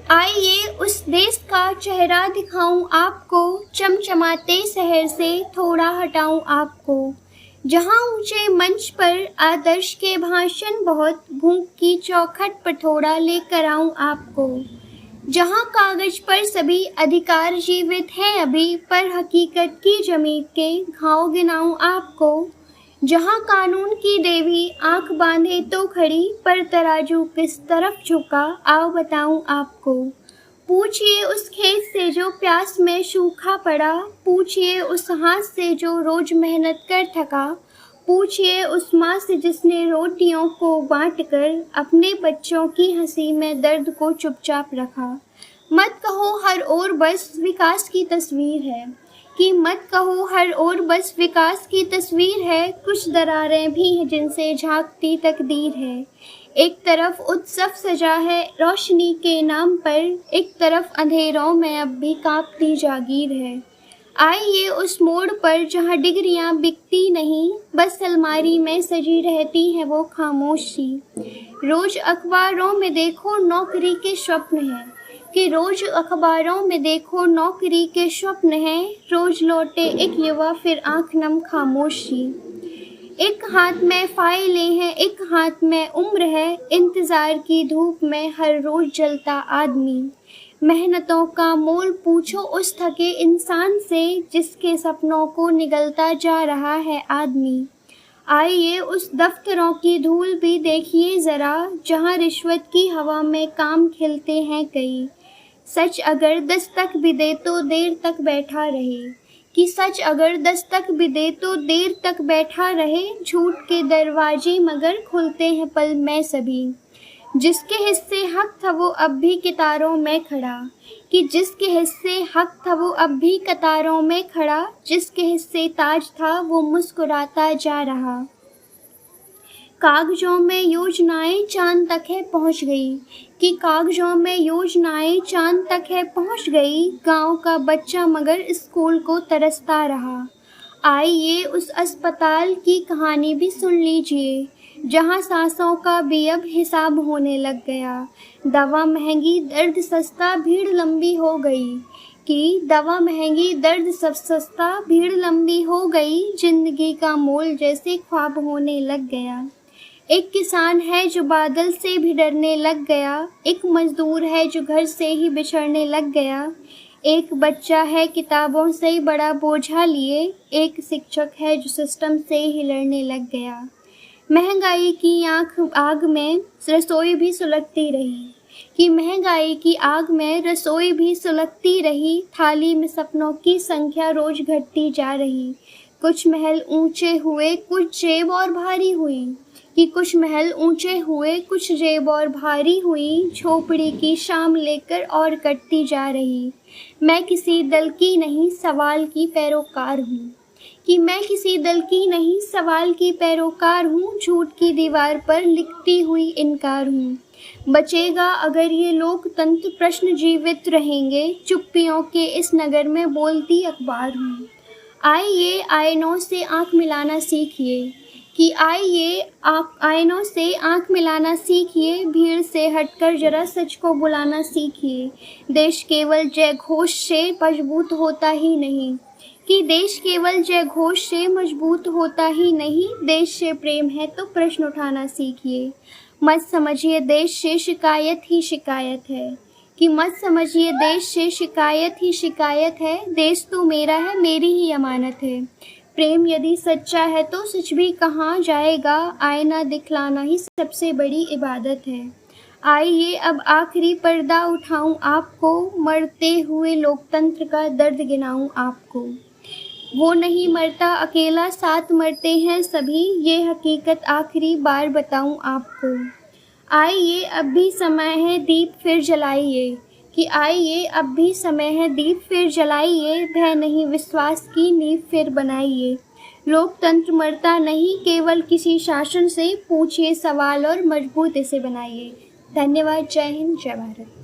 आइए उस देश का चेहरा दिखाऊं आपको, चमचमाते शहर से थोड़ा हटाऊं आपको, जहां ऊंचे मंच पर आदर्श के भाषण बहुत, भूख की चौखट पर थोड़ा लेकर आऊं आपको, जहां कागज पर सभी अधिकार जीवित हैं अभी, पर हकीकत की जमीन के घाव गिनाऊं आपको, जहां कानून की देवी आंख बांधे तो खड़ी, पर तराजू किस तरफ झुका आओ बताऊं आपको। पूछिए उस खेत से जो प्यास में सूखा पड़ा, पूछिए उस हाथ से जो रोज मेहनत कर थका, पूछिए उस माँ से जिसने रोटियों को बांटकर अपने बच्चों की हंसी में दर्द को चुपचाप रखा। मत कहो हर ओर बस विकास की तस्वीर है, कि मत कहो हर ओर बस विकास की तस्वीर है, कुछ दरारें भी हैं जिनसे झांकती तकदीर है। एक तरफ उत्सव सजा है रोशनी के नाम पर, एक तरफ अंधेरों में अब भी कांपती जागीर है। आइए उस मोड़ पर जहाँ डिग्रियाँ बिकती नहीं, बस अलमारी में सजी रहती है वो खामोशी। रोज अखबारों में देखो नौकरी के स्वप्न हैं, कि रोज अखबारों में देखो नौकरी के स्वप्न हैं, रोज लौटे एक युवा फिर आंख नम खामोशी। एक हाथ में फाइलें हैं एक हाथ में उम्र है, इंतजार की धूप में हर रोज जलता आदमी। मेहनतों का मोल पूछो उस थके इंसान से, जिसके सपनों को निगलता जा रहा है आदमी। आइए उस दफ्तरों की धूल भी देखिए ज़रा, जहाँ रिश्वत की हवा में काम खिलते हैं कई। सच अगर दस्तक भी दे तो देर तक बैठा रहे, कि सच अगर दस्तक भी दे तो देर तक बैठा रहे, झूठ के दरवाजे मगर खुलते हैं पल में सभी। जिसके हिस्से हक था वो अब भी कतारों में खड़ा, कि जिसके हिस्से हक था वो अब भी कतारों में खड़ा, जिसके हिस्से ताज था वो मुस्कुराता जा रहा। कागजों में योजनाएं चांद तक है पहुंच गई, कि कागजों में योजनाएं चांद तक है पहुंच गई, गांव का बच्चा मगर स्कूल को तरसता रहा। आइए उस अस्पताल की कहानी भी सुन लीजिए, जहां सांसों का भी अब हिसाब होने लग गया। दवा महंगी दर्द सस्ता भीड़ लंबी हो गई, कि दवा महंगी दर्द सब सस्ता भीड़ लंबी हो गई, जिंदगी का मोल जैसे ख्वाब होने लग गया। एक किसान है जो बादल से भी डरने लग गया, एक मजदूर है जो घर से ही बिछड़ने लग गया, एक बच्चा है किताबों से बड़ा बोझा लिए, एक शिक्षक है जो सिस्टम से ही लड़ने लग गया। महंगाई की आग में रसोई भी सुलगती रही, कि महंगाई की आग में रसोई भी सुलगती रही, थाली में सपनों की संख्या रोज घटती जा रही। कुछ महल ऊंचे हुए कुछ जेब और भारी हुई, कि कुछ महल ऊंचे हुए कुछ जेब और भारी हुई, झोपड़ी की शाम लेकर और कटती जा रही। मैं किसी दल की नहीं सवाल की पैरोकार हूँ, कि मैं किसी दल की नहीं सवाल की पैरोकार हूँ, झूठ की दीवार पर लिखती हुई इनकार हूँ। बचेगा अगर ये लोकतंत्र प्रश्न जीवित रहेंगे, चुप्पियों के इस नगर में बोलती अखबार हूँ। आइए आईनों से आंख मिलाना सीखिए, कि आइए आईनों से आंख मिलाना सीखिए, भीड़ से हटकर जरा सच को बुलाना सीखिए। देश केवल जय घोष से मजबूत होता ही नहीं, कि देश केवल जय घोष से मजबूत होता ही नहीं, देश से प्रेम है तो प्रश्न उठाना सीखिए। मत समझिए देश से शिकायत ही शिकायत है, कि मत समझिए देश से शिकायत ही शिकायत है, देश तो मेरा है मेरी ही अमानत है। प्रेम यदि सच्चा है तो सच भी कहाँ जाएगा, आईना दिखलाना ही सबसे बड़ी इबादत है। आइए अब आखिरी पर्दा उठाऊं आपको, मरते हुए लोकतंत्र का दर्द गिनाऊं आपको। वो नहीं मरता अकेला साथ मरते हैं सभी, ये हकीकत आखिरी बार बताऊं आपको। आइए अब भी समय है दीप फिर जलाइए, कि आइए अब भी समय है दीप फिर जलाइए, भय नहीं विश्वास की नींव फिर बनाइए। लोकतंत्र मरता नहीं केवल किसी शासन से, पूछिए सवाल और मजबूत इसे बनाइए। धन्यवाद। जय हिंद जय भारत।